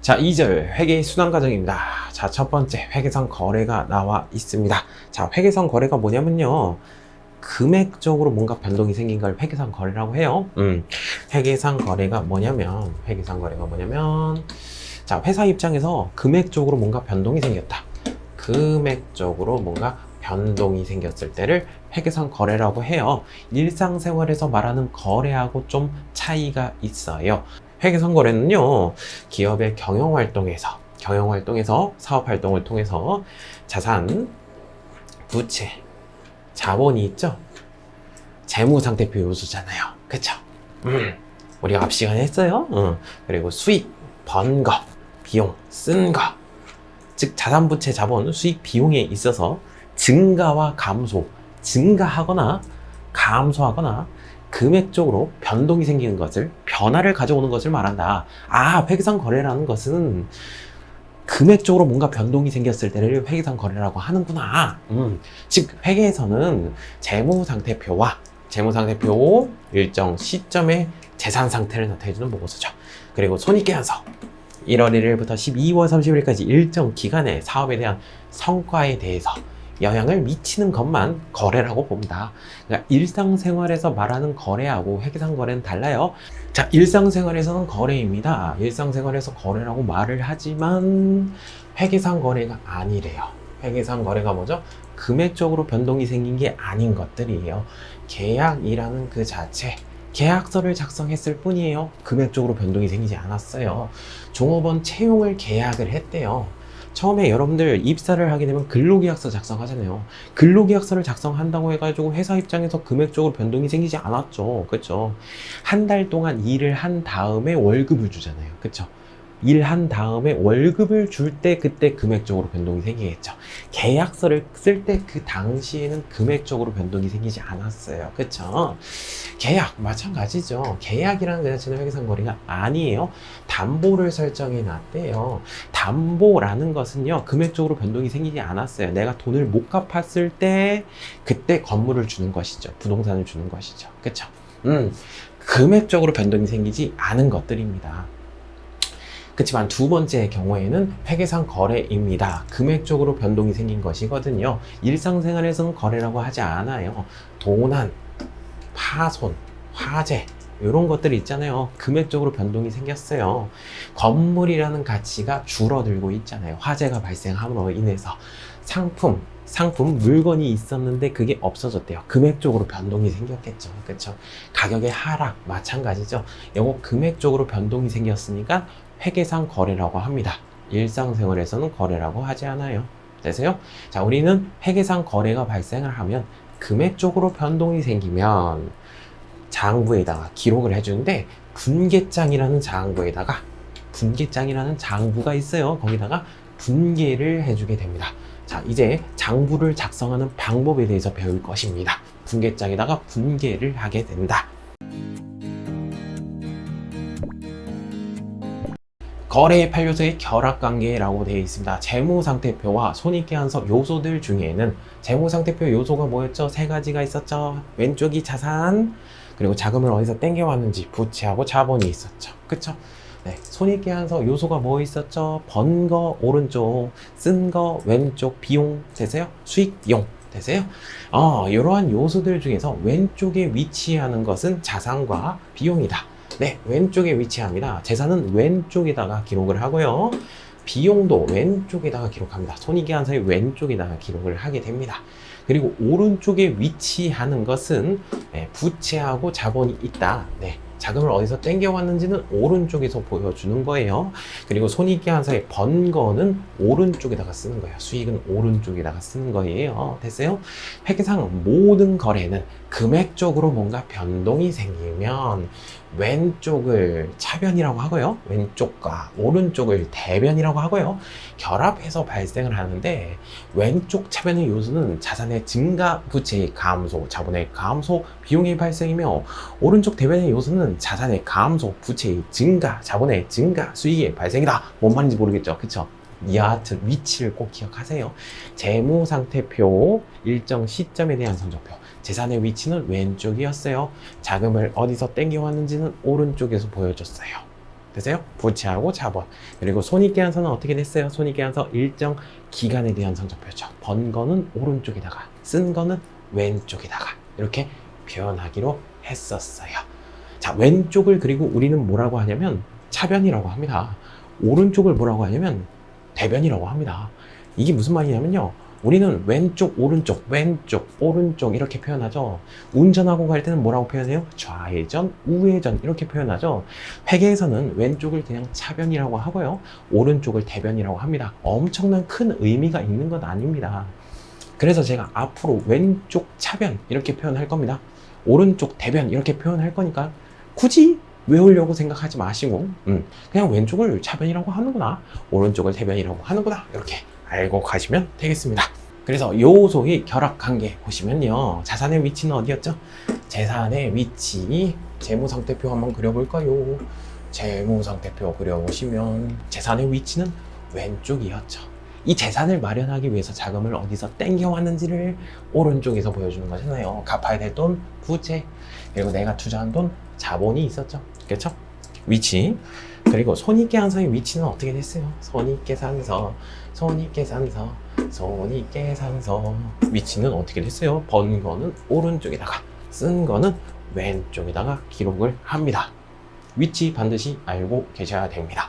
자, 2절 회계 순환 과정입니다. 자, 첫 번째 회계상 거래가 나와 있습니다. 자, 회계상 거래가 뭐냐면요, 금액적으로 뭔가 변동이 생긴 걸 회계상 거래라고 해요. 회계상 거래가 뭐냐면 자, 회사 입장에서 금액적으로 뭔가 변동이 생겼다. 금액적으로 뭔가 변동이 생겼을 때를 회계상 거래라고 해요. 일상생활에서 말하는 거래하고 좀 차이가 있어요. 회계상 거래는요, 기업의 경영활동에서 사업활동을 통해서 자산, 부채, 자본이 있죠? 재무상태표 요소잖아요. 그쵸? 우리가 앞 시간에 했어요. 그리고 수익, 번 거, 비용, 쓴 거. 즉, 자산, 부채, 자본, 수익, 비용에 있어서 증가와 감소, 증가하거나 감소하거나 금액적으로 변동이 생기는 것을, 변화를 가져오는 것을 말한다. 아, 회계상 거래라는 것은 금액적으로 뭔가 변동이 생겼을 때를 회계상 거래라고 하는구나. 즉, 회계에서는 재무상태표 일정 시점의 재산 상태를 나타내주는 보고서죠. 그리고 손익계산서 1월 1일부터 12월 30일까지 일정 기간의 사업에 대한 성과에 대해서 영향을 미치는 것만 거래라고 봅니다. 그러니까 일상생활에서 말하는 거래하고 회계상 거래는 달라요. 자, 일상생활에서는 거래입니다. 일상생활에서 거래라고 말을 하지만 회계상 거래가 아니래요. 회계상 거래가 뭐죠? 금액적으로 변동이 생긴 게 아닌 것들이에요. 계약이라는 그 자체, 계약서를 작성했을 뿐이에요. 금액적으로 변동이 생기지 않았어요. 종업원 채용을 계약을 했대요. 처음에 여러분들 입사를 하게 되면 근로계약서 작성하잖아요. 근로계약서를 작성한다고 해가지고 회사 입장에서 금액적으로 변동이 생기지 않았죠. 그쵸? 한 달 동안 일을 한 다음에 월급을 주잖아요. 그쵸? 일한 다음에 월급을 줄 때 그때 금액적으로 변동이 생기겠죠. 계약서를 쓸 때 그 당시에는 금액적으로 변동이 생기지 않았어요. 그쵸? 계약 마찬가지죠. 계약이라는 그 자체는 회계상 거래가 아니에요. 담보를 설정해 놨대요. 담보라는 것은요, 금액적으로 변동이 생기지 않았어요. 내가 돈을 못 갚았을 때 그때 건물을 주는 것이죠. 부동산을 주는 것이죠. 그쵸? 금액적으로 변동이 생기지 않은 것들입니다. 그렇지만 두 번째 경우에는 회계상 거래입니다. 금액적으로 변동이 생긴 것이거든요. 일상생활에서는 거래라고 하지 않아요. 도난, 파손, 화재 이런 것들이 있잖아요. 금액적으로 변동이 생겼어요. 건물이라는 가치가 줄어들고 있잖아요. 화재가 발생함으로 인해서 상품, 물건이 있었는데 그게 없어졌대요. 금액적으로 변동이 생겼겠죠. 그렇죠? 가격의 하락 마찬가지죠. 요거 금액적으로 변동이 생겼으니까 회계상 거래라고 합니다. 일상생활에서는 거래라고 하지 않아요. 되세요? 자, 우리는 회계상 거래가 발생을 하면 금액적으로 변동이 생기면 장부에다가 기록을 해주는데, 분계장이라는 장부가 있어요. 거기다가 분계를 해주게 됩니다. 자, 이제 장부를 작성하는 방법에 대해서 배울 것입니다. 분계장에다가 분계를 하게 된다. 거래의 8요소의 결합관계라고 되어 있습니다. 재무상태표와 손익계산서 요소들 중에는 재무상태표 요소가 뭐였죠? 세 가지가 있었죠. 왼쪽이 자산, 그리고 자금을 어디서 땡겨왔는지 부채하고 자본이 있었죠. 그쵸? 네, 손익계산서 요소가 뭐 있었죠? 번 거 오른쪽, 쓴 거 왼쪽, 비용 되세요? 수익, 비용 되세요? 이러한 요소들 중에서 왼쪽에 위치하는 것은 자산과 비용이다. 네, 왼쪽에 위치합니다. 재산은 왼쪽에다가 기록을 하고요. 비용도 왼쪽에다가 기록합니다. 손익계산서의 왼쪽에다가 기록을 하게 됩니다. 그리고 오른쪽에 위치하는 것은 부채하고 자본이 있다. 네, 자금을 어디서 땡겨왔는지는 오른쪽에서 보여주는 거예요. 그리고 손익계산서의 번 거는 오른쪽에다가 쓰는 거예요. 수익은 오른쪽에다가 쓰는 거예요. 됐어요? 회계상 모든 거래는 금액적으로 뭔가 변동이 생기면 왼쪽을 차변이라고 하고요. 왼쪽과 오른쪽을 대변이라고 하고요. 결합해서 발생을 하는데, 왼쪽 차변의 요소는 자산의 증가, 부채의 감소, 자본의 감소, 비용의 발생이며, 오른쪽 대변의 요소는 자산의 감소, 부채의 증가, 자본의 증가, 수익의 발생이다. 뭔 말인지 모르겠죠. 그쵸? 여하튼 위치를 꼭 기억하세요. 재무상태표 일정 시점에 대한 성적표, 재산의 위치는 왼쪽이었어요. 자금을 어디서 땡겨왔는지는 오른쪽에서 보여줬어요. 되세요? 부채하고 자본. 그리고 손익계산서는 어떻게 됐어요? 손익계산서 일정 기간에 대한 성적표죠. 번 거는 오른쪽에다가, 쓴 거는 왼쪽에다가 이렇게 표현하기로 했었어요. 자, 왼쪽을 그리고 우리는 뭐라고 하냐면 차변이라고 합니다. 오른쪽을 뭐라고 하냐면 대변이라고 합니다. 이게 무슨 말이냐면요. 우리는 왼쪽, 오른쪽, 왼쪽, 오른쪽 이렇게 표현하죠. 운전하고 갈 때는 뭐라고 표현해요? 좌회전, 우회전 이렇게 표현하죠. 회계에서는 왼쪽을 그냥 차변이라고 하고요. 오른쪽을 대변이라고 합니다. 엄청난 큰 의미가 있는 건 아닙니다. 그래서 제가 앞으로 왼쪽 차변 이렇게 표현할 겁니다. 오른쪽 대변 이렇게 표현할 거니까 굳이 외우려고 생각하지 마시고 그냥 왼쪽을 차변이라고 하는구나, 오른쪽을 대변이라고 하는구나 이렇게 알고 가시면 되겠습니다. 그래서 요소의 결합관계 보시면요, 자산의 위치는 어디였죠? 재산의 위치, 재무상태표 한번 그려볼까요? 재무상태표 그려보시면 재산의 위치는 왼쪽이었죠. 이 재산을 마련하기 위해서 자금을 어디서 땡겨왔는지를 오른쪽에서 보여주는 거잖아요. 갚아야 될 돈, 부채, 그리고 내가 투자한 돈, 자본이 있었죠. 그렇죠? 위치. 그리고 손익계산서의 위치는 어떻게 됐어요? 손익계산서 위치는 어떻게 됐어요? 번 거는 오른쪽에다가, 쓴 거는 왼쪽에다가 기록을 합니다. 위치 반드시 알고 계셔야 됩니다.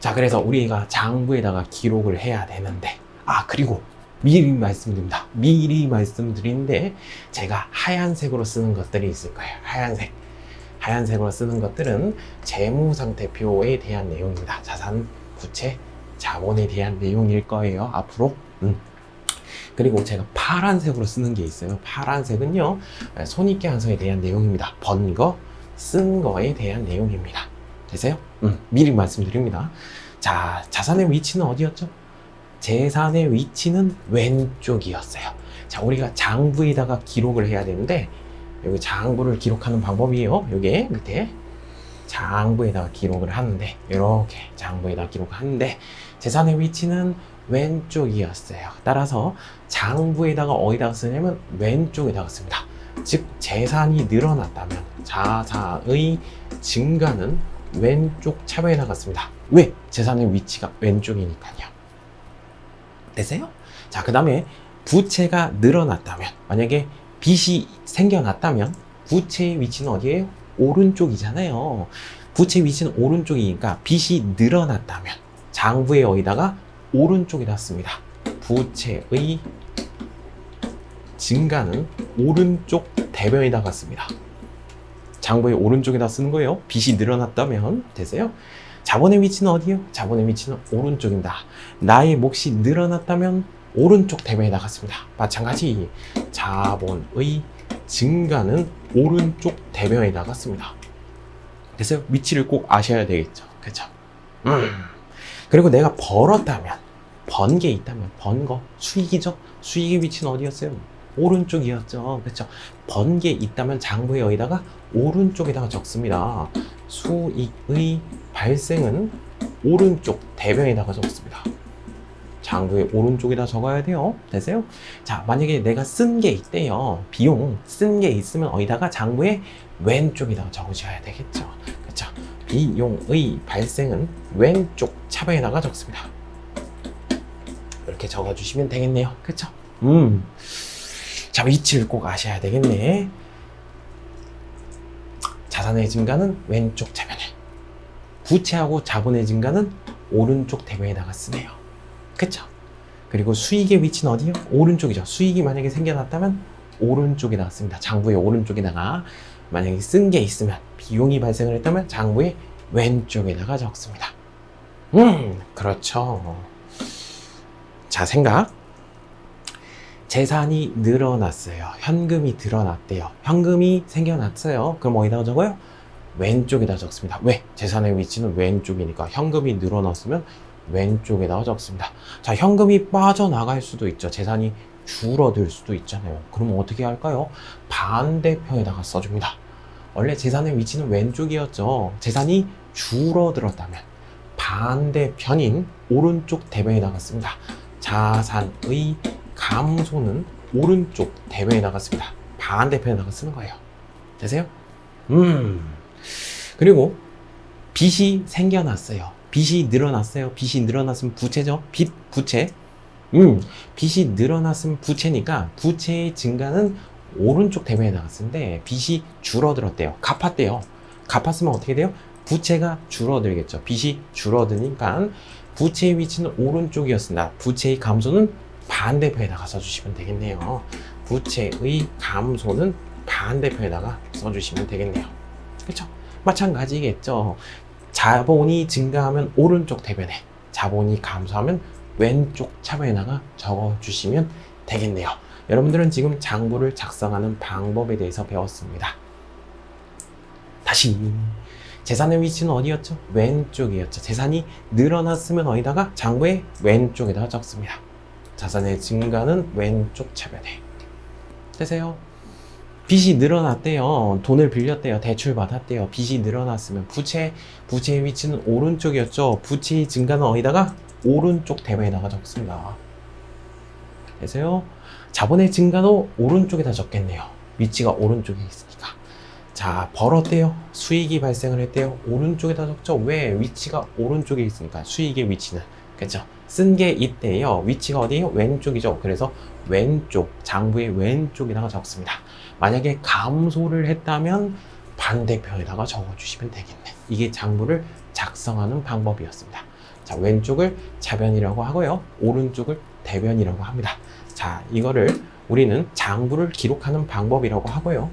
자, 그래서 우리가 장부에다가 기록을 해야 되는데, 그리고 미리 말씀드리는데 제가 하얀색으로 쓰는 것들이 있을 거예요. 하얀색으로 쓰는 것들은 재무상태표에 대한 내용입니다. 자산, 부채, 자본에 대한 내용일 거예요, 앞으로. 그리고 제가 파란색으로 쓰는 게 있어요. 파란색은요, 손익계산서에 대한 내용입니다. 번 거, 쓴 거에 대한 내용입니다. 되세요? 미리 말씀드립니다. 자, 자산의 위치는 어디였죠? 재산의 위치는 왼쪽이었어요. 자, 우리가 장부에다가 기록을 해야 되는데, 여기 장부를 기록하는 방법이에요. 여기 밑에 장부에다가 기록을 하는데, 이렇게 장부에다가 기록하는데 재산의 위치는 왼쪽이었어요. 따라서 장부에다가 어디다가 쓰냐면 왼쪽에다가 씁니다. 즉 재산이 늘어났다면 자산의 증가는 왼쪽 차변에다가 씁니다. 왜? 재산의 위치가 왼쪽이니까요. 되세요? 자, 그 다음에 부채가 늘어났다면, 만약에 빚이 생겨났다면 부채의 위치는 어디예요? 오른쪽이잖아요. 부채 위치는 오른쪽이니까 빚이 늘어났다면 장부에 어디다가 오른쪽에다 씁니다. 부채의 증가는 오른쪽 대변에다가 씁니다. 장부의 오른쪽에다 쓰는 거예요. 빚이 늘어났다면. 되세요? 자본의 위치는 어디예요? 자본의 위치는 오른쪽입니다. 나의 몫이 늘어났다면 오른쪽 대변에다가 씁니다. 마찬가지 자본의 증가는 오른쪽 대변에다가 씁니다. 그래서 위치를 꼭 아셔야 되겠죠. 그렇죠? 그리고 내가 벌었다면, 번 게 있다면, 번 거, 수익이죠? 수익의 위치는 어디였어요? 오른쪽이었죠. 그렇죠? 번 게 있다면 장부에 여기다가 오른쪽에다가 적습니다. 수익의 발생은 오른쪽 대변에다가 적습니다. 장부의 오른쪽에다 적어야 돼요. 되세요? 자, 만약에 내가 쓴 게 있대요. 비용 쓴 게 있으면 어디다가 장부의 왼쪽에다가 적으셔야 되겠죠. 그렇죠? 비용의 발생은 왼쪽 차변에다가 적습니다. 이렇게 적어주시면 되겠네요. 그렇죠? 자, 위치를 꼭 아셔야 되겠네. 자산의 증가는 왼쪽 차변에, 부채하고 자본의 증가는 오른쪽 대변에다가 쓰네요. 그쵸? 그리고 수익의 위치는 어디요? 오른쪽이죠. 수익이 만약에 생겨났다면 오른쪽에다가 씁니다. 장부의 오른쪽에다가. 만약에 쓴 게 있으면, 비용이 발생을 했다면 장부의 왼쪽에다가 적습니다. 그렇죠. 자, 생각. 재산이 늘어났어요. 현금이 드러났대요. 현금이 생겨났어요. 그럼 어디다가 적어요? 왼쪽에다 적습니다. 왜? 재산의 위치는 왼쪽이니까 현금이 늘어났으면 왼쪽에다가 적습니다. 자, 현금이 빠져나갈 수도 있죠. 재산이 줄어들 수도 있잖아요. 그럼 어떻게 할까요? 반대편에다가 써줍니다. 원래 재산의 위치는 왼쪽이었죠. 재산이 줄어들었다면 반대편인 오른쪽 대변에다가 씁니다. 자산의 감소는 오른쪽 대변에다가 씁니다. 반대편에다가 쓰는 거예요. 되세요? 그리고 빚이 생겨났어요. 빚이 늘어났어요. 빚이 늘어났으면 부채죠. 빚, 부채. 빚이 늘어났으면 부채니까 부채의 증가는 오른쪽 대변에 나갔는데 빚이 줄어들었대요. 갚았대요. 갚았으면 어떻게 돼요? 부채가 줄어들겠죠. 빚이 줄어드니까 부채의 위치는 오른쪽이었습니다. 부채의 감소는 반대편에다가 써주시면 되겠네요. 부채의 감소는 반대편에다가 써주시면 되겠네요. 그렇죠? 마찬가지겠죠. 자본이 증가하면 오른쪽 대변에, 자본이 감소하면 왼쪽 차변에다가 적어주시면 되겠네요. 여러분들은 지금 장부를 작성하는 방법에 대해서 배웠습니다. 다시 재산의 위치는 어디였죠? 왼쪽이었죠. 재산이 늘어났으면 어디다가? 장부의 왼쪽에다가 적습니다. 자산의 증가는 왼쪽 차변에. 되세요? 빚이 늘어났대요. 돈을 빌렸대요. 대출 받았대요. 빚이 늘어났으면 부채의 위치는 오른쪽이었죠. 부채의 증가는 어디다가? 오른쪽 대변에다가 적습니다. 되세요? 자본의 증가도 오른쪽에다 적겠네요. 위치가 오른쪽에 있으니까. 자, 벌었대요. 수익이 발생을 했대요. 오른쪽에다 적죠. 왜? 위치가 오른쪽에 있으니까. 수익의 위치는. 그렇죠? 쓴 게 있대요. 위치가 어디예요? 왼쪽이죠. 그래서 왼쪽, 장부의 왼쪽에다가 적습니다. 만약에 감소를 했다면 반대편에다가 적어주시면 되겠네. 이게 장부를 작성하는 방법이었습니다. 자, 왼쪽을 자변이라고 하고요. 오른쪽을 대변이라고 합니다. 자, 이거를 우리는 장부를 기록하는 방법이라고 하고요.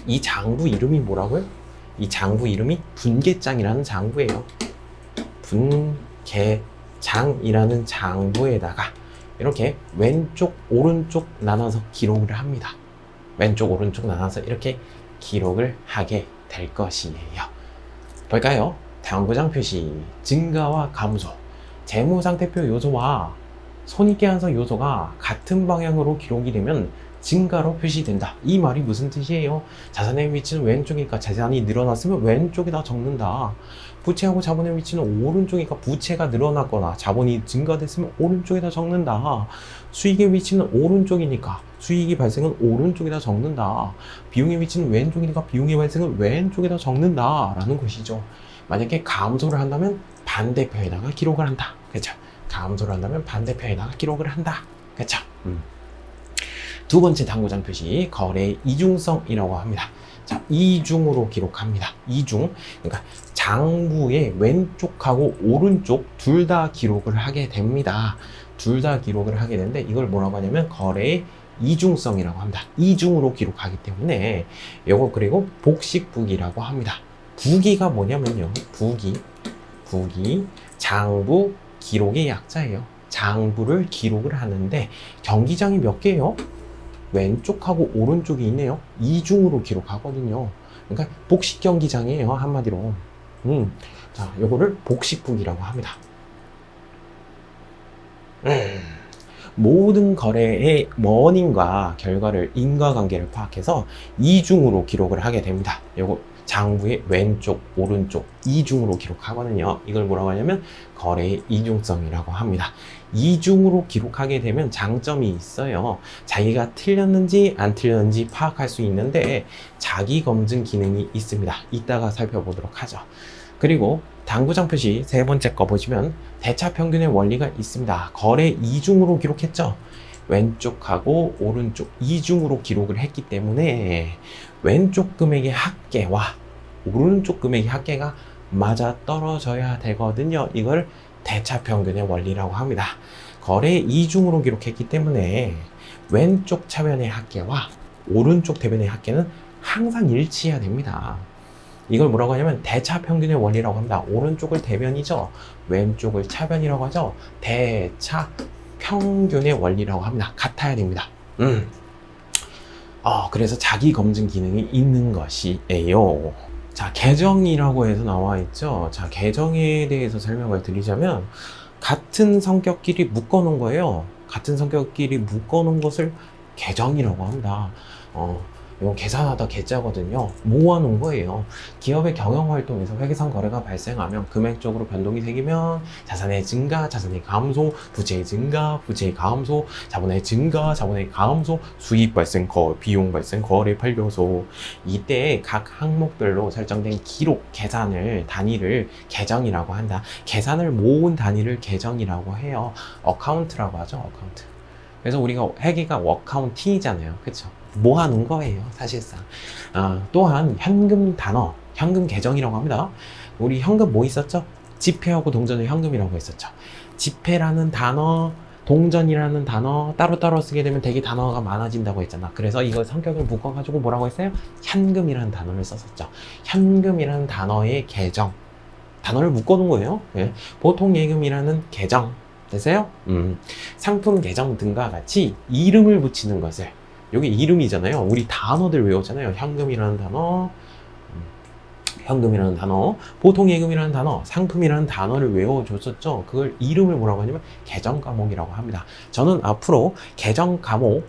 이 장부 이름이 뭐라고요? 이 장부 이름이 분계장이라는 장부예요. 분계장이라는 장부에다가 이렇게 왼쪽, 오른쪽 나눠서 기록을 합니다. 왼쪽, 오른쪽 나눠서 이렇게 기록을 하게 될 것이에요. 볼까요? 당구장 표시, 증가와 감소, 재무상태표 요소와 손익계산서 요소가 같은 방향으로 기록이 되면 증가로 표시된다. 이 말이 무슨 뜻이에요? 자산의 위치는 왼쪽이니까 재산이 늘어났으면 왼쪽에다 적는다. 부채하고 자본의 위치는 오른쪽이니까 부채가 늘어났거나 자본이 증가됐으면 오른쪽에다 적는다. 수익의 위치는 오른쪽이니까 수익이 발생은 오른쪽에다 적는다. 비용의 위치는 왼쪽이니까 비용의 발생은 왼쪽에다 적는다 라는 것이죠. 만약에 감소를 한다면 반대편에다가 기록을 한다. 그렇죠? 감소를 한다면 반대편에다가 기록을 한다. 그렇죠? 두 번째 당구장 표시, 거래의 이중성이라고 합니다. 자, 이중으로 기록합니다. 이중. 그러니까 장부의 왼쪽하고 오른쪽 둘 다 기록을 하게 됩니다. 둘 다 기록을 하게 되는데 이걸 뭐라고 하냐면 거래의 이중성이라고 합니다. 이중으로 기록하기 때문에 요거 그리고 복식부기라고 합니다. 부기가 뭐냐면요. 부기 장부 기록의 약자예요. 장부를 기록을 하는데 경기장이 몇 개예요? 왼쪽하고 오른쪽이 있네요. 이중으로 기록하거든요. 그러니까 복식 경기장이에요. 한마디로. 자, 요거를 복식부기라고 합니다. 모든 거래의 원인과 결과를 인과관계를 파악해서 이중으로 기록을 하게 됩니다. 요거 장부의 왼쪽, 오른쪽 이중으로 기록하거든요. 이걸 뭐라고 하냐면 거래의 이중성이라고 합니다. 이중으로 기록하게 되면 장점이 있어요. 자기가 틀렸는지 안 틀렸는지 파악할 수 있는데 자기 검증 기능이 있습니다. 이따가 살펴보도록 하죠. 그리고 당구장 표시 세 번째 거 보시면 대차평균의 원리가 있습니다. 거래 이중으로 기록했죠. 왼쪽하고 오른쪽 이중으로 기록을 했기 때문에 왼쪽 금액의 합계와 오른쪽 금액의 합계가 맞아 떨어져야 되거든요. 이걸 대차평균의 원리라고 합니다. 거래 이중으로 기록했기 때문에 왼쪽 차변의 합계와 오른쪽 대변의 합계는 항상 일치해야 됩니다. 이걸 뭐라고 하냐면 대차평균의 원리라고 합니다. 오른쪽을 대변이죠. 왼쪽을 차변이라고 하죠. 대차평균의 원리라고 합니다. 같아야 됩니다. 그래서 자기 검증 기능이 있는 것이에요. 자, 계정이라고 해서 나와 있죠. 자, 계정에 대해서 설명을 드리자면 같은 성격끼리 묶어 놓은 거예요. 같은 성격끼리 묶어 놓은 것을 계정이라고 합니다. 이건 계산하다 계자거든요. 모아놓은 거예요. 기업의 경영활동에서 회계상 거래가 발생하면 금액적으로 변동이 생기면 자산의 증가, 자산의 감소, 부채의 증가, 부채의 감소, 자본의 증가, 자본의 감소, 수익 발생, 비용 발생, 거래 판료소. 이때 각 항목별로 설정된 기록, 계산을 단위를 계정이라고 한다. 계산을 모은 단위를 계정이라고 해요. 어카운트라고 하죠. 어카운트. 그래서 우리가 회계가 어카운팅이잖아요. 그쵸? 모아놓은 거예요, 사실상. 또한 현금 단어, 현금 계정이라고 합니다. 우리 현금 뭐 있었죠? 지폐하고 동전의 현금이라고 했었죠. 지폐라는 단어, 동전이라는 단어 따로따로 쓰게 되면 되게 단어가 많아진다고 했잖아. 그래서 이거 성격을 묶어가지고 뭐라고 했어요? 현금이라는 단어를 썼었죠. 현금이라는 단어의 계정, 단어를 묶어놓은 거예요. 예. 보통 예금이라는 계정 되세요? 상품 계정 등과 같이 이름을 붙이는 것을, 여기 이름이잖아요. 우리 단어들 외웠잖아요. 현금이라는 단어, 현금이라는 단어, 보통 예금이라는 단어, 상품이라는 단어를 외워줬었죠. 그걸 이름을 뭐라고 하냐면 계정 과목이라고 합니다. 저는 앞으로 계정 과목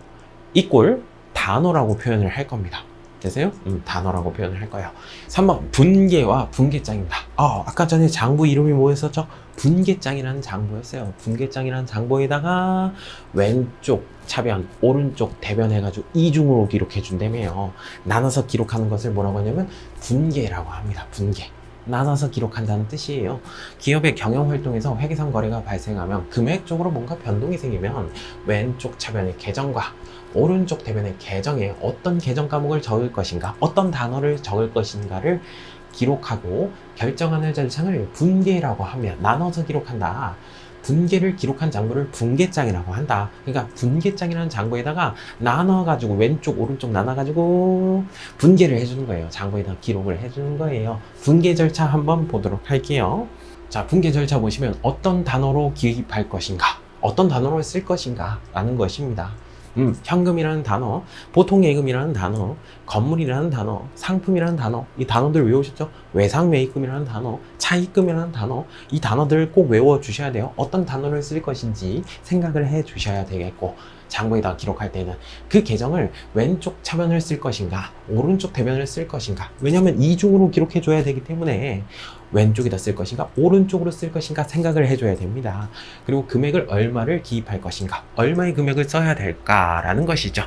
이꼴 단어라고 표현을 할 겁니다. 되세요? 단어라고 표현을 할 거예요. 3번 분계와 분계장입니다. 아까 전에 장부 이름이 뭐였었죠? 분계장이라는 장부였어요. 분계장이라는 장부에다가 왼쪽 차변, 오른쪽 대변 해가지고 이중으로 기록해 준다며요. 나눠서 기록하는 것을 뭐라고 하냐면 분계라고 합니다. 분계. 나눠서 기록한다는 뜻이에요. 기업의 경영활동에서 회계상 거래가 발생하면 금액적으로 뭔가 변동이 생기면 왼쪽 차변의 계정과 오른쪽 대변의 계정에 어떤 계정 과목을 적을 것인가, 어떤 단어를 적을 것인가를 기록하고 결정하는 절차를 분계라고 하며 나눠서 기록한다. 분계를 기록한 장부를 분계장이라고 한다. 그러니까 분계장이라는 장부에다가 나눠가지고 왼쪽 오른쪽 나눠가지고 분계를 해주는 거예요. 장부에다 기록을 해주는 거예요. 분계 절차 한번 보도록 할게요. 자, 분계 절차 보시면 어떤 단어로 기입할 것인가, 어떤 단어로 쓸 것인가 라는 것입니다. 현금이라는 단어, 보통 예금이라는 단어, 건물이라는 단어, 상품이라는 단어, 이 단어들 외우셨죠? 외상매입금이라는 단어, 차입금이라는 단어, 이 단어들 꼭 외워 주셔야 돼요. 어떤 단어를 쓸 것인지 생각을 해 주셔야 되겠고, 장부에다 기록할 때는 그 계정을 왼쪽 차변을 쓸 것인가, 오른쪽 대변을 쓸 것인가, 왜냐하면 이중으로 기록해 줘야 되기 때문에 왼쪽에다 쓸 것인가, 오른쪽으로 쓸 것인가 생각을 해줘야 됩니다. 그리고 금액을 얼마를 기입할 것인가, 얼마의 금액을 써야 될까라는 것이죠.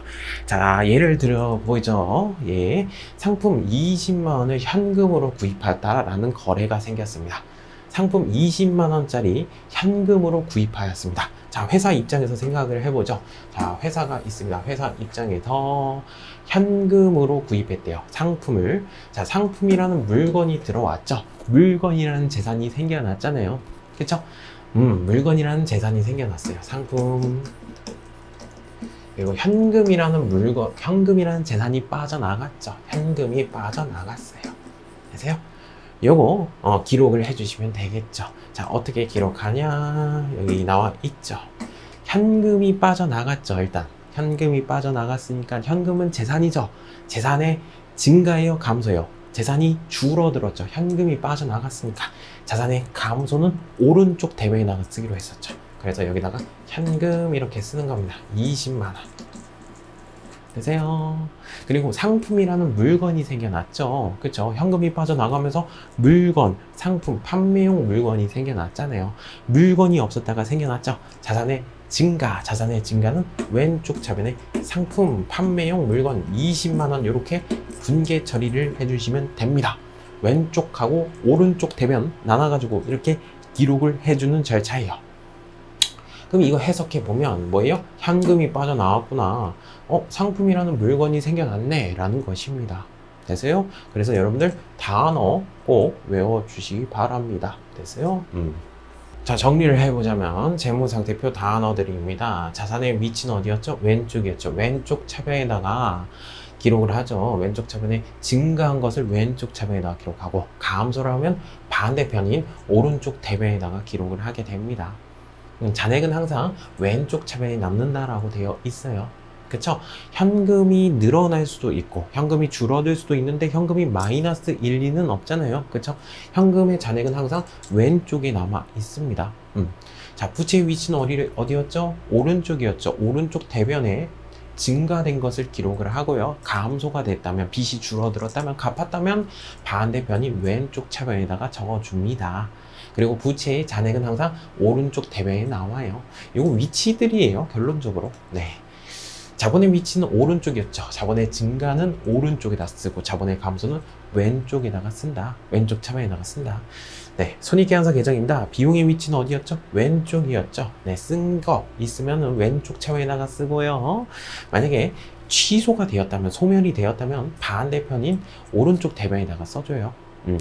자, 예를 들어 보죠. 예, 상품 20만 원을 현금으로 구입했다라는 거래가 생겼습니다. 상품 20만 원짜리 현금으로 구입하였습니다. 자, 회사 입장에서 생각을 해보죠. 자, 회사가 있습니다. 회사 입장에서 현금으로 구입했대요. 상품을. 자, 상품이라는 물건이 들어왔죠. 물건이라는 재산이 생겨났잖아요. 그쵸? 물건이라는 재산이 생겨났어요. 상품. 그리고 현금이라는 물건, 현금이라는 재산이 빠져나갔죠. 현금이 빠져나갔어요. 아세요? 요거 기록을 해주시면 되겠죠. 자, 어떻게 기록하냐? 여기 나와 있죠. 현금이 빠져나갔죠. 일단 현금이 빠져나갔으니까 현금은 재산이죠. 재산의 증가예요, 감소예요? 재산이 줄어들었죠. 현금이 빠져나갔으니까 자산의 감소는 오른쪽 대변에다가 쓰기로 했었죠. 그래서 여기다가 현금 이렇게 쓰는 겁니다. 20만 원. 되세요. 그리고 상품이라는 물건이 생겨났죠. 그쵸? 현금이 빠져나가면서 물건, 상품, 판매용 물건이 생겨났잖아요. 물건이 없었다가 생겨났죠. 자산의 증가, 자산의 증가는 왼쪽 차변에 상품, 판매용 물건 20만 원 이렇게 분계 처리를 해주시면 됩니다. 왼쪽하고 오른쪽 대변 나눠가지고 이렇게 기록을 해주는 절차예요. 그럼 이거 해석해 보면 뭐예요? 현금이 빠져나왔구나. 상품이라는 물건이 생겨났네 라는 것입니다. 되세요? 그래서 여러분들 단어 꼭 외워주시기 바랍니다. 되세요? 자, 정리를 해보자면 재무상태표 단어들입니다. 자산의 위치는 어디였죠? 왼쪽이었죠. 왼쪽 차변에다가 기록을 하죠. 왼쪽 차변에 증가한 것을 왼쪽 차변에다가 기록하고, 감소를 하면 반대편인 오른쪽 대변에다가 기록을 하게 됩니다. 잔액은 항상 왼쪽 차변에 남는다라고 되어 있어요. 그쵸? 현금이 늘어날 수도 있고 현금이 줄어들 수도 있는데 현금이 마이너스 1, 2는 없잖아요. 그쵸? 현금의 잔액은 항상 왼쪽에 남아 있습니다. 자, 부채의 위치는 어디였죠? 오른쪽이었죠. 오른쪽 대변에 증가된 것을 기록을 하고요. 감소가 됐다면, 빚이 줄어들었다면, 갚았다면 반대편이 왼쪽 차변에다가 적어줍니다. 그리고 부채의 잔액은 항상 오른쪽 대변에 나와요. 이거 위치들이에요, 결론적으로. 네. 자본의 위치는 오른쪽이었죠. 자본의 증가는 오른쪽에다 쓰고 자본의 감소는 왼쪽에다가 쓴다. 왼쪽 차변에다가 쓴다. 네, 손익계산서 계정입니다. 비용의 위치는 어디였죠? 왼쪽이었죠. 네, 쓴 거 있으면 왼쪽 차변에다가 쓰고요. 만약에 취소가 되었다면, 소멸이 되었다면 반대편인 오른쪽 대변에다가 써줘요.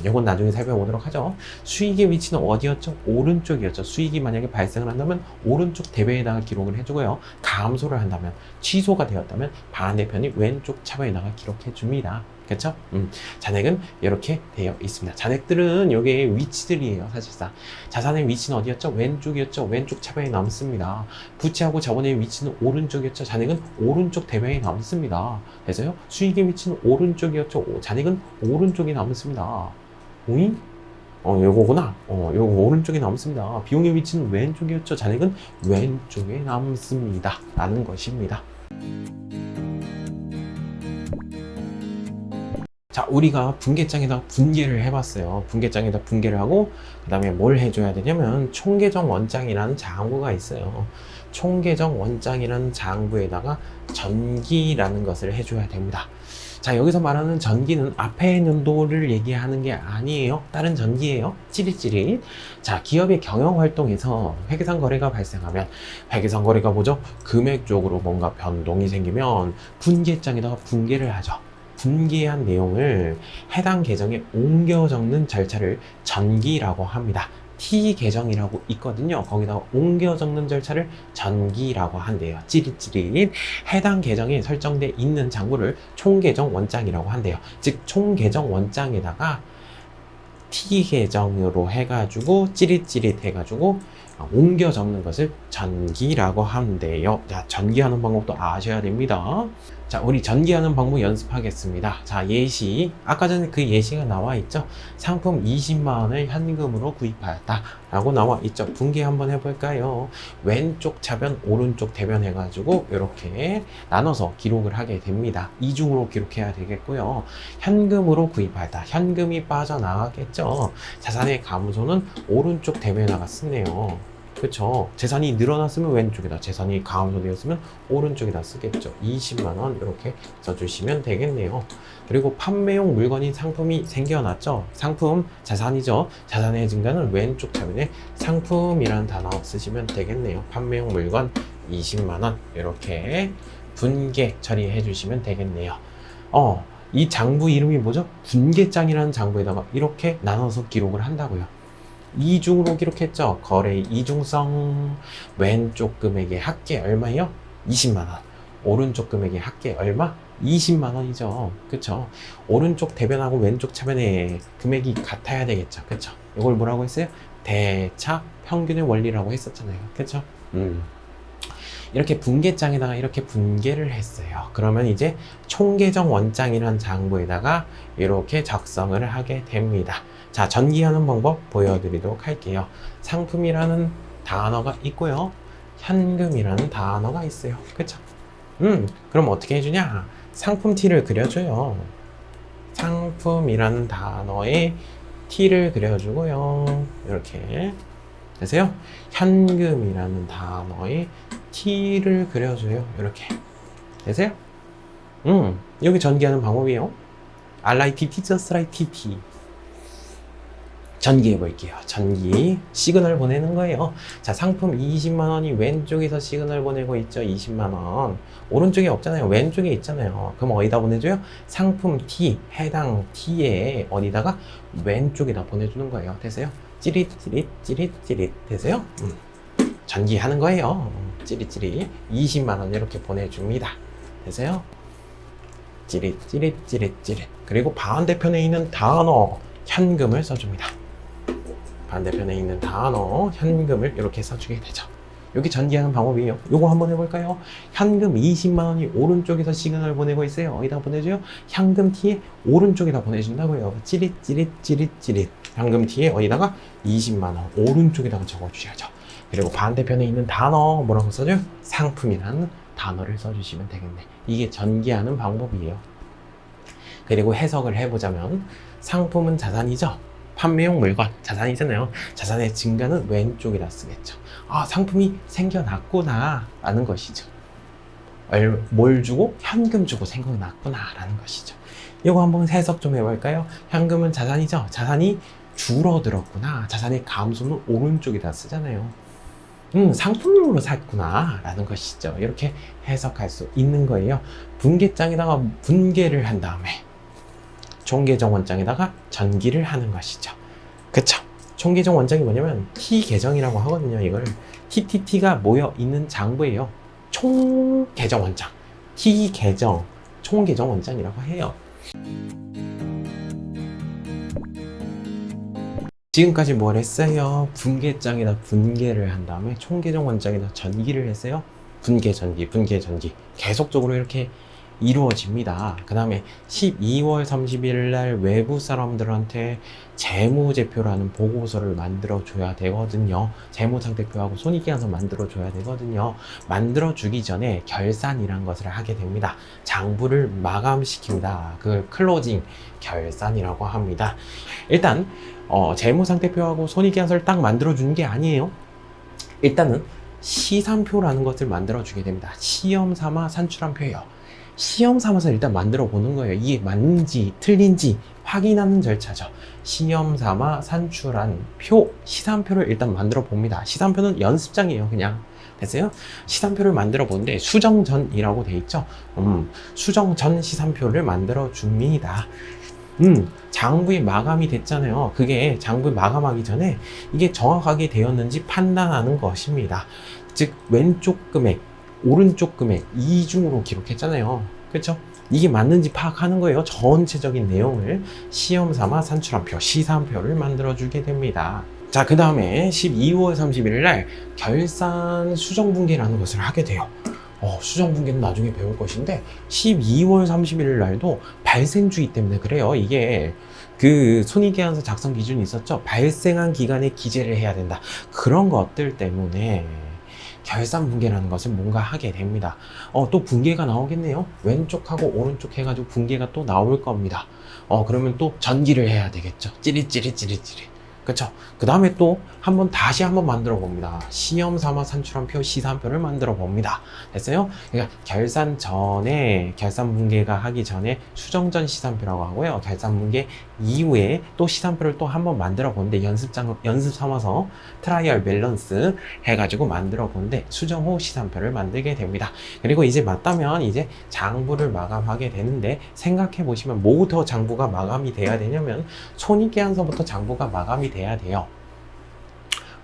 이건 나중에 살펴보도록 하죠. 수익의 위치는 어디였죠? 오른쪽이었죠. 수익이 만약에 발생을 한다면 오른쪽 대변에다가 기록을 해주고요. 감소를 한다면, 취소가 되었다면 반대편이 왼쪽 차변에다가 기록해 줍니다. 그렇죠? 잔액은 이렇게 되어 있습니다. 잔액들은 여기에 위치들이에요, 사실상. 자산의 위치는 어디였죠? 왼쪽이었죠. 왼쪽 차변에 남습니다. 부채하고 자본의 위치는 오른쪽이었죠. 잔액은 오른쪽 대변에 남습니다. 그래서요, 수익의 위치는 오른쪽이었죠. 잔액은 오른쪽에 남습니다. 오잉? 요거구나. 요거 오른쪽에 남습니다. 비용의 위치는 왼쪽이었죠. 잔액은 왼쪽에 남습니다. 라는 것입니다. 자, 우리가 분계장에다 분계를 해봤어요. 분계장에다 분계를 하고, 그 다음에 뭘 해줘야 되냐면, 총계정 원장이라는 장부가 있어요. 총계정 원장이라는 장부에다가 전기라는 것을 해줘야 됩니다. 자, 여기서 말하는 전기는 앞에 연도를 얘기하는 게 아니에요. 다른 전기예요. 찌릿찌릿. 자, 기업의 경영활동에서 회계상 거래가 발생하면, 회계상 거래가 뭐죠? 금액적으로 뭔가 변동이 생기면 분계장에다가 분계를 하죠. 분계한 내용을 해당 계정에 옮겨 적는 절차를 전기라고 합니다. T 계정이라고 있거든요. 거기다가 옮겨 적는 절차를 전기라고 한대요. 찌릿찌릿. 해당 계정에 설정돼 있는 장부를 총계정 원장이라고 한대요. 즉 총계정 원장에다가 T 계정으로 해가지고 찌릿찌릿 해가지고 옮겨 적는 것을 전기라고 한대요. 자, 전기하는 방법도 아셔야 됩니다. 자, 우리 전기하는 방법 연습하겠습니다. 자, 예시. 아까 전에 그 예시가 나와 있죠? 상품 20만 원을 현금으로 구입하였다 라고 나와 있죠? 분계 한번 해볼까요? 왼쪽 차변, 오른쪽 대변 해가지고 이렇게 나눠서 기록을 하게 됩니다. 이중으로 기록해야 되겠고요. 현금으로 구입하였다. 현금이 빠져나가겠죠? 자산의 감소는 오른쪽 대변에다가 쓰네요. 그렇죠. 재산이 늘어났으면 왼쪽에다, 재산이 감소되었으면 오른쪽에다 쓰겠죠. 20만 원 이렇게 써주시면 되겠네요. 그리고 판매용 물건인 상품이 생겨났죠. 상품, 자산이죠. 자산의 증가는 왼쪽 차변에 상품이라는 단어 쓰시면 되겠네요. 판매용 물건 20만 원 이렇게 분계 처리해 주시면 되겠네요. 이 장부 이름이 뭐죠? 분계장이라는 장부에다가 이렇게 나눠서 기록을 한다고요. 이중으로 기록했죠. 거래의 이중성. 왼쪽 금액의 합계 얼마예요? 20만 원. 오른쪽 금액의 합계 얼마? 20만 원이죠. 그쵸? 오른쪽 대변하고 왼쪽 차변의 금액이 같아야 되겠죠. 그쵸? 이걸 뭐라고 했어요? 대차 평균의 원리라고 했었잖아요. 그쵸? 이렇게 분계장에다가 이렇게 분계를 했어요. 그러면 이제 총계정 원장이라는 장부에다가 이렇게 작성을 하게 됩니다. 자, 전기하는 방법 보여드리도록 할게요. 상품이라는 단어가 있고요. 현금이라는 단어가 있어요. 그쵸? 그럼 어떻게 해주냐? 상품 T를 그려줘요. 상품이라는 단어에 T를 그려주고요. 이렇게. 되세요? 현금이라는 단어에 T를 그려줘요. 이렇게. 되세요? 여기 전기하는 방법이에요. RITT, just like TT. 전기해 볼게요. 전기. 시그널 보내는 거예요. 자, 상품 20만 원이 왼쪽에서 시그널 보내고 있죠. 20만 원. 오른쪽에 없잖아요. 왼쪽에 있잖아요. 그럼 어디다 보내줘요? 상품 T, 해당 T에 어디다가 왼쪽에다 보내주는 거예요. 되세요? 찌릿찌릿 되세요? 전기하는 거예요. 찌릿찌릿 20만 원 이렇게 보내줍니다. 되세요? 찌릿. 그리고 반대편에 있는 단어 현금을 써줍니다. 반대편에 있는 단어 현금을 이렇게 써주게 되죠. 여기 전기하는 방법이에요. 요거 한번 해볼까요? 현금 20만 원이 오른쪽에서 시그널 보내고 있어요. 어디다 보내줘요? 현금 T에 오른쪽에다 보내준다고요. 찌릿. 현금 T에 어디다가 20만 원 오른쪽에다가 적어주셔야죠. 그리고 반대편에 있는 단어 뭐라고 써줘요? 상품이라는 단어를 써주시면 되겠네. 이게 전개하는 방법이에요. 그리고 해석을 해보자면 상품은 자산이죠. 판매용 물건 자산이잖아요. 자산의 증가는 왼쪽에다 쓰겠죠. 아, 상품이 생겨났구나 라는 것이죠. 뭘 주고? 현금 주고 생각났구나 라는 것이죠. 이거 한번 해석 좀 해볼까요? 현금은 자산이죠. 자산이 줄어들었구나. 자산의 감소는 오른쪽에다 쓰잖아요. 상품으로 샀구나 라는 것이죠. 이렇게 해석할 수 있는 거예요. 분계장에다가 분계를 한 다음에 총계정 원장에다가 전기를 하는 것이죠. 그쵸? 총계정 원장이 뭐냐면 T계정이라고 하거든요. 이걸 TTT가 모여 있는 장부예요. 총계정 원장, T계정, 총계정 원장이라고 해요. 지금까지 뭘 했어요? 분계장에다 분계를 한 다음에 총계정 원장에다 전기를 했어요. 분계 전기, 분계 전기 계속적으로 이렇게 이루어집니다. 그 다음에 12월 30일 날 외부 사람들한테 재무제표라는 보고서를 만들어 줘야 되거든요. 재무상태표하고 손익계산서 만들어 줘야 되거든요. 만들어 주기 전에 결산이란 것을 하게 됩니다. 장부를 마감시킵니다. 그걸 클로징 결산이라고 합니다. 일단 재무상태표하고 손익계산서를 딱 만들어 주는 게 아니에요. 일단은 시산표라는 것을 만들어 주게 됩니다. 시험 삼아 산출한 표예요. 시험 삼아서 일단 만들어 보는 거예요. 이게 맞는지 틀린지 확인하는 절차죠. 시험 삼아 산출한 표, 시산표를 일단 만들어 봅니다. 시산표는 연습장이에요. 그냥 됐어요? 시산표를 만들어 보는데 수정전이라고 돼 있죠. 수정전 시산표를 만들어 줍니다. 장부에 마감이 됐잖아요. 그게 장부에 마감하기 전에 이게 정확하게 되었는지 판단하는 것입니다. 즉 왼쪽 금액, 오른쪽 금액 이중으로 기록했잖아요. 그렇죠? 이게 맞는지 파악하는 거예요. 전체적인 내용을 시험 삼아 산출한 표, 시산표를 만들어 주게 됩니다. 자, 그 다음에 12월 31일 날 결산 수정분계라는 것을 하게 돼요. 수정분계는 나중에 배울 것인데 12월 31일 날도 발생주의 때문에 그래요. 이게 그 손익계산서 작성 기준이 있었죠. 발생한 기간에 기재를 해야 된다. 그런 것들 때문에 결산 분계라는 것을 뭔가 하게 됩니다. 또 분계가 나오겠네요. 왼쪽하고 오른쪽 해가지고 분계가 또 나올 겁니다. 그러면 또 전기를 해야 되겠죠. 찌릿찌릿. 그쵸? 그 다음에 또 다시 한번 만들어 봅니다. 시험 삼아 산출한 표, 시산표를 만들어 봅니다. 됐어요? 그러니까 결산 전에, 결산 분계가 하기 전에 수정전 시산표라고 하고요. 결산 분계 이후에 또 시산표를 또 한번 만들어 보는데 연습 삼아서 트라이얼 밸런스 해가지고 만들어 보는데 수정 후 시산표를 만들게 됩니다. 그리고 이제 맞다면 이제 장부를 마감하게 되는데 생각해 보시면 뭐부터 장부가 마감이 돼야 되냐면 손익계산서부터 장부가 마감이 돼야 돼요.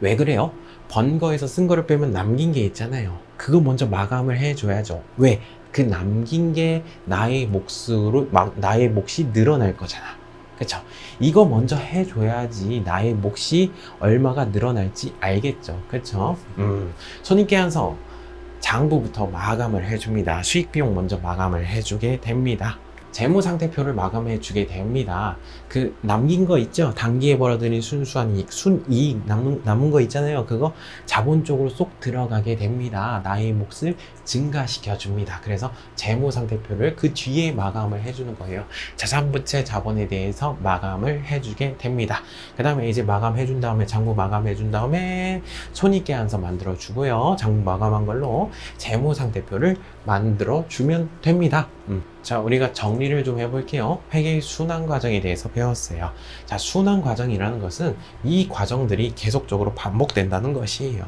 왜 그래요? 번 거에서 쓴 거를 빼면 남긴 게 있잖아요. 그거 먼저 마감을 해줘야죠. 왜? 그 남긴 게 나의 나의 몫이 늘어날 거잖아. 그쵸? 이거 먼저 해줘야지 나의 몫이 얼마가 늘어날지 알겠죠. 그쵸? 손익계산서 장부부터 마감을 해줍니다. 수익비용 먼저 마감을 해주게 됩니다. 재무상태표를 마감해 주게 됩니다. 그 남긴 거 있죠? 단기에 벌어들인 순수한 이익, 순이익 남은 거 있잖아요. 그거 자본 쪽으로 쏙 들어가게 됩니다. 나의 몫을 증가시켜 줍니다. 그래서 재무상태표를 그 뒤에 마감을 해주는 거예요. 자산부채 자본에 대해서 마감을 해주게 됩니다. 그 다음에 이제 마감해 준 다음에 장부 마감해 준 다음에 손익계산서 만들어 주고요. 장부 마감한 걸로 재무상태표를 만들어 주면 됩니다. 자, 우리가 정리를 좀 해볼게요. 회계의 순환 과정에 대해서 배웠어요. 자, 순환 과정이라는 것은 이 과정들이 계속적으로 반복된다는 것이에요.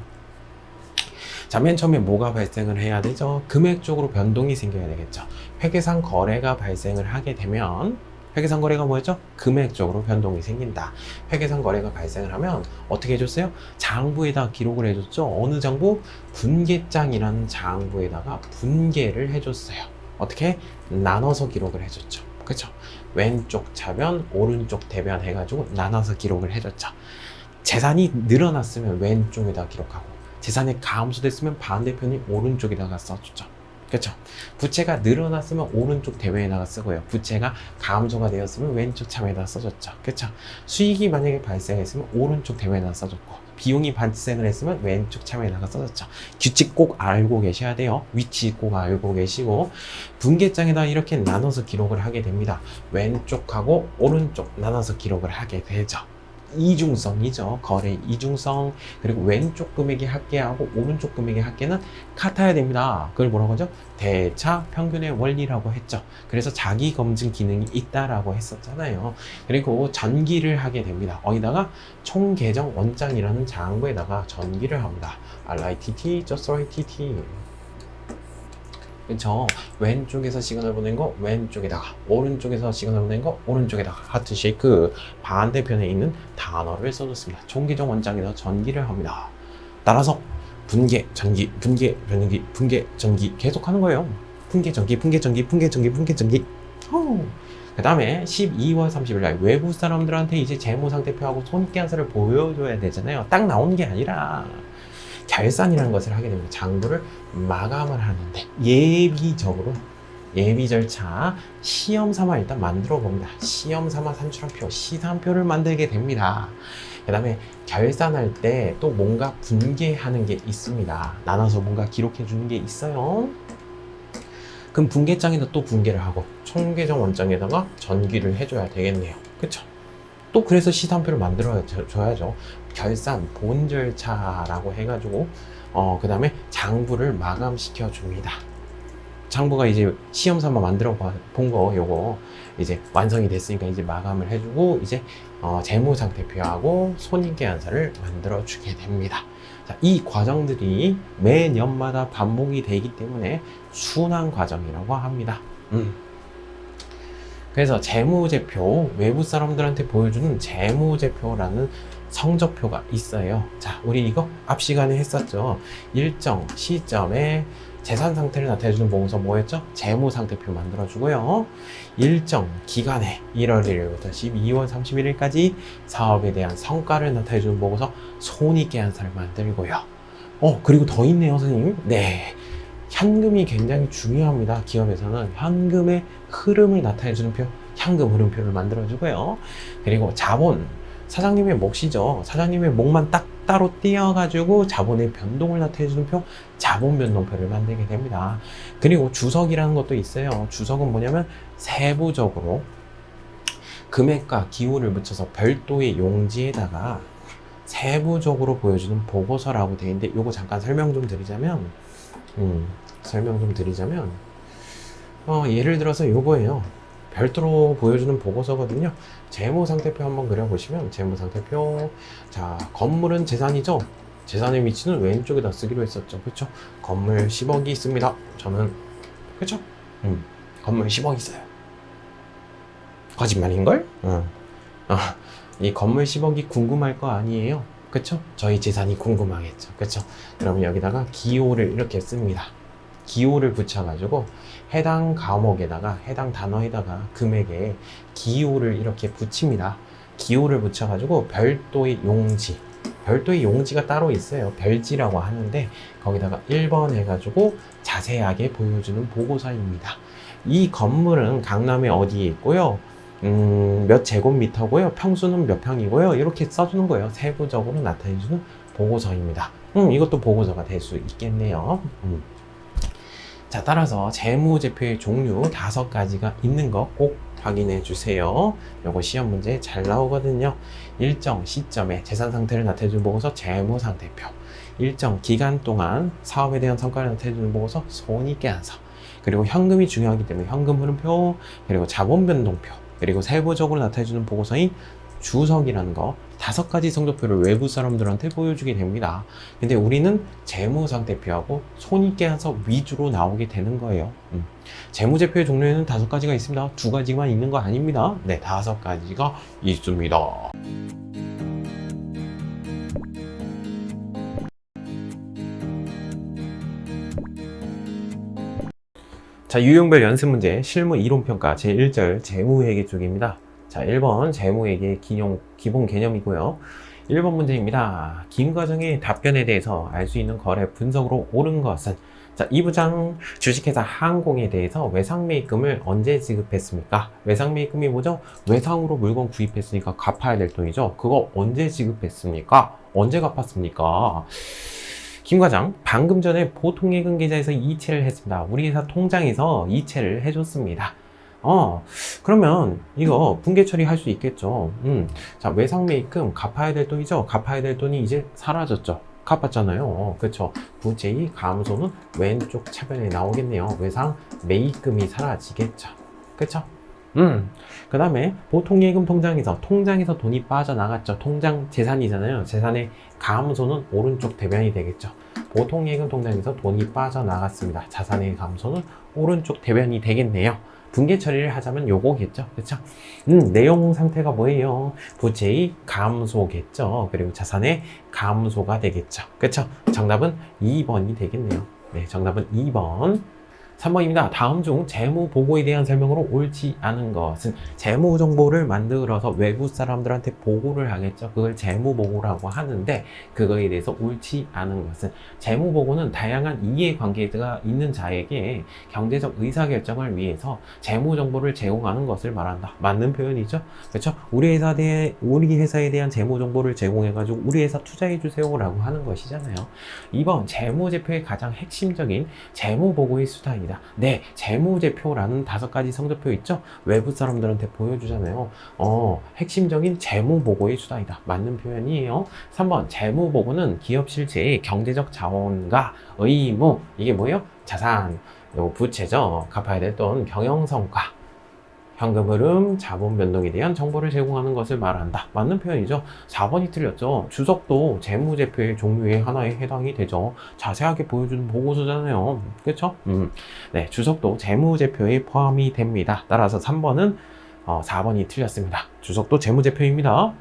자, 맨 처음에 뭐가 발생을 해야 되죠? 금액적으로 변동이 생겨야 되겠죠. 회계상 거래가 발생을 하게 되면 회계상 거래가 뭐였죠? 금액적으로 변동이 생긴다. 회계상 거래가 발생을 하면 어떻게 해줬어요? 장부에다 기록을 해줬죠. 어느 장부? 분계장이라는 장부에다가 분계를 해줬어요. 어떻게? 나눠서 기록을 해줬죠. 그쵸? 왼쪽 차변, 오른쪽 대변 해가지고 나눠서 기록을 해줬죠. 재산이 늘어났으면 왼쪽에다 기록하고 재산이 감소됐으면 반대편이 오른쪽에다가 써주죠. 그렇죠? 부채가 늘어났으면 오른쪽 대변에다가 쓰고요. 부채가 감소가 되었으면 왼쪽 참에다 써줬죠. 그렇죠? 수익이 만약에 발생했으면 오른쪽 대변에다 써줬고 비용이 발생을 했으면 왼쪽 참여에다가 써졌죠. 규칙 꼭 알고 계셔야 돼요. 위치 꼭 알고 계시고 분계장에다 이렇게 나눠서 기록을 하게 됩니다. 왼쪽하고 오른쪽 나눠서 기록을 하게 되죠. 이중성이죠. 거래 이중성. 그리고 왼쪽 금액이 합계하고 오른쪽 금액의 합계는 같아야 됩니다. 그걸 뭐라고 하죠? 대차 평균의 원리라고 했죠. 그래서 자기 검증 기능이 있다라고 했었잖아요. 그리고 전기를 하게 됩니다. 어디다가 총계정 원장이라는 장부에다가 전기를 합니다. RITT, just RITT. 그쵸? 왼쪽에서 시그널 보낸 거 왼쪽에다가, 오른쪽에서 시그널 보낸 거 오른쪽에다가 하트 쉐이크 반대편에 있는 단어를 써줬습니다. 총계정 원장에서 전기를 합니다. 따라서 분계, 전기, 분계, 전기, 분계, 전기 계속 하는 거예요. 분계, 전기, 분계, 전기, 분계, 전기, 분계, 전기. 그 다음에 12월 30일 날 외부 사람들한테 이제 재무상태표하고 손익계산서를 보여줘야 되잖아요. 딱 나오는 게 아니라 결산이라는 것을 하게 됩니다. 장부를 마감을 하는데 예비적으로 예비 절차 시험 삼아 일단 만들어 봅니다. 시험 삼아 산출한표 시산표를 만들게 됩니다. 그 다음에 결산할 때 또 뭔가 분계하는 게 있습니다. 나눠서 뭔가 기록해 주는 게 있어요. 그럼 분계장에다 또 분계를 하고 총계정 원장에다가 전기를 해줘야 되겠네요. 그쵸? 또 그래서 시산표를 만들어 줘야죠. 결산 본 절차라고 해가지고 그 다음에 장부를 마감시켜 줍니다. 장부가 이제 시험 삼아 만들어 본 거 요거 이제 완성이 됐으니까 이제 마감을 해주고 이제 재무상태표하고 손익계산서를 만들어 주게 됩니다. 자, 이 과정들이 매년마다 반복이 되기 때문에 순환 과정이라고 합니다. 그래서 재무제표, 외부 사람들한테 보여주는 재무제표라는 성적표가 있어요. 자, 우리 이거 앞 시간에 했었죠. 일정 시점에 재산 상태를 나타내주는 보고서 뭐였죠? 재무상태표 만들어주고요. 일정 기간에 1월 1일부터 12월 31일까지 사업에 대한 성과를 나타내주는 보고서 손익계산서를 만들고요. 그리고 더 있네요, 선생님. 네. 현금이 굉장히 중요합니다. 기업에서는 현금의 흐름을 나타내주는 표, 현금 흐름표를 만들어주고요. 그리고 자본, 사장님의 몫이죠. 사장님의 몫만 딱 따로 띄어가지고 자본의 변동을 나타내주는 표, 자본 변동표를 만들게 됩니다. 그리고 주석이라는 것도 있어요. 주석은 뭐냐면 세부적으로 금액과 기호를 붙여서 별도의 용지에다가 세부적으로 보여주는 보고서라고 되어 있는데 요거 잠깐 설명 좀 드리자면 예를 들어서 요거예요. 별도로 보여주는 보고서거든요. 재무상태표 한번 그려보시면 재무상태표, 자, 건물은 재산이죠. 재산의 위치는 왼쪽에다 쓰기로 했었죠. 그렇죠? 건물 10억이 있습니다. 저는 그렇죠? 건물 10억 있어요. 거짓말인걸? 이 건물 10억이 궁금할 거 아니에요. 그쵸? 저희 재산이 궁금하겠죠. 그쵸? 그러면 여기다가 기호를 이렇게 씁니다. 기호를 붙여가지고 해당 과목에다가 해당 단어에다가 금액에 기호를 이렇게 붙입니다. 기호를 붙여가지고 별도의 용지, 별도의 용지가 따로 있어요. 별지라고 하는데 거기다가 1번 해가지고 자세하게 보여주는 보고서입니다. 이 건물은 강남에 어디에 있고요. 몇 제곱미터고요. 평수는 몇 평이고요. 이렇게 써주는 거예요. 세부적으로 나타내주는 보고서입니다. 이것도 보고서가 될 수 있겠네요. 자, 따라서 재무제표의 종류 5가지가 있는 거 꼭 확인해 주세요. 요거 시험 문제 잘 나오거든요. 일정 시점에 재산 상태를 나타내주는 보고서 재무상태표, 일정 기간 동안 사업에 대한 성과를 나타내주는 보고서 손익계산서, 그리고 현금이 중요하기 때문에 현금 흐름표, 그리고 자본 변동표, 그리고 세부적으로 나타내주는 보고서인 주석이라는 거 5가지 성적표를 외부 사람들한테 보여주게 됩니다. 근데 우리는 재무상태표하고 손익계산서 위주로 나오게 되는 거예요. 재무제표의 종류에는 5가지가 있습니다. 2가지만 있는 거 아닙니다. 네, 5가지가 있습니다. 자, 유형별 연습 문제 실무 이론평가 제1절 재무회계 쪽입니다. 자, 1번 재무회계 기본 개념이고요. 1번 문제입니다. 김 과정의 답변에 대해서 알 수 있는 거래 분석으로 옳은 것은 자, 2부장 주식회사 항공에 대해서 외상매입금을 언제 지급했습니까? 외상매입금이 뭐죠? 외상으로 물건 구입했으니까 갚아야 될 돈이죠. 그거 언제 지급했습니까? 언제 갚았습니까? 김 과장, 방금 전에 보통예금 계좌에서 이체를 했습니다. 우리 회사 통장에서 이체를 해줬습니다. 그러면 이거 분계 처리할 수 있겠죠. 자, 외상매입금 갚아야 될 돈이죠. 갚아야 될 돈이 이제 사라졌죠. 갚았잖아요. 그쵸? 부채의 감소는 왼쪽 차변에 나오겠네요. 외상 매입금이 사라지겠죠. 그쵸? 그 다음에 보통예금 통장에서 돈이 빠져나갔죠. 통장 재산이잖아요. 재산의 감소는 오른쪽 대변이 되겠죠. 보통예금 통장에서 돈이 빠져나갔습니다. 자산의 감소는 오른쪽 대변이 되겠네요. 분계 처리를 하자면 요거겠죠. 그쵸? 내용 상태가 뭐예요? 부채의 감소겠죠. 그리고 자산의 감소가 되겠죠. 그쵸? 정답은 2번이 되겠네요. 네, 정답은 2번. 3번입니다. 다음 중 재무 보고에 대한 설명으로 옳지 않은 것은 재무 정보를 만들어서 외부 사람들한테 보고를 하겠죠. 그걸 재무 보고라고 하는데 그거에 대해서 옳지 않은 것은 재무 보고는 다양한 이해관계가 있는 자에게 경제적 의사결정을 위해서 재무 정보를 제공하는 것을 말한다. 맞는 표현이죠. 그렇죠? 우리 회사에 대한 재무 정보를 제공해가지고 우리 회사 투자해 주세요라고 하는 것이잖아요. 2번 재무제표의 가장 핵심적인 재무 보고의 수단이 네, 재무제표라는 5가지 성적표 있죠? 외부 사람들한테 보여주잖아요. 핵심적인 재무보고의 수단이다. 맞는 표현이에요. 3번, 재무보고는 기업 실체의 경제적 자원과 의무, 이게 뭐예요? 자산, 요 부채죠. 갚아야 될 돈, 경영성과, 현금 흐름, 자본 변동에 대한 정보를 제공하는 것을 말한다. 맞는 표현이죠. 4번이 틀렸죠. 주석도 재무제표의 종류의 하나에 해당이 되죠. 자세하게 보여주는 보고서잖아요. 그렇죠? 네, 주석도 재무제표에 포함이 됩니다. 따라서 3번은 4번이 틀렸습니다. 주석도 재무제표입니다.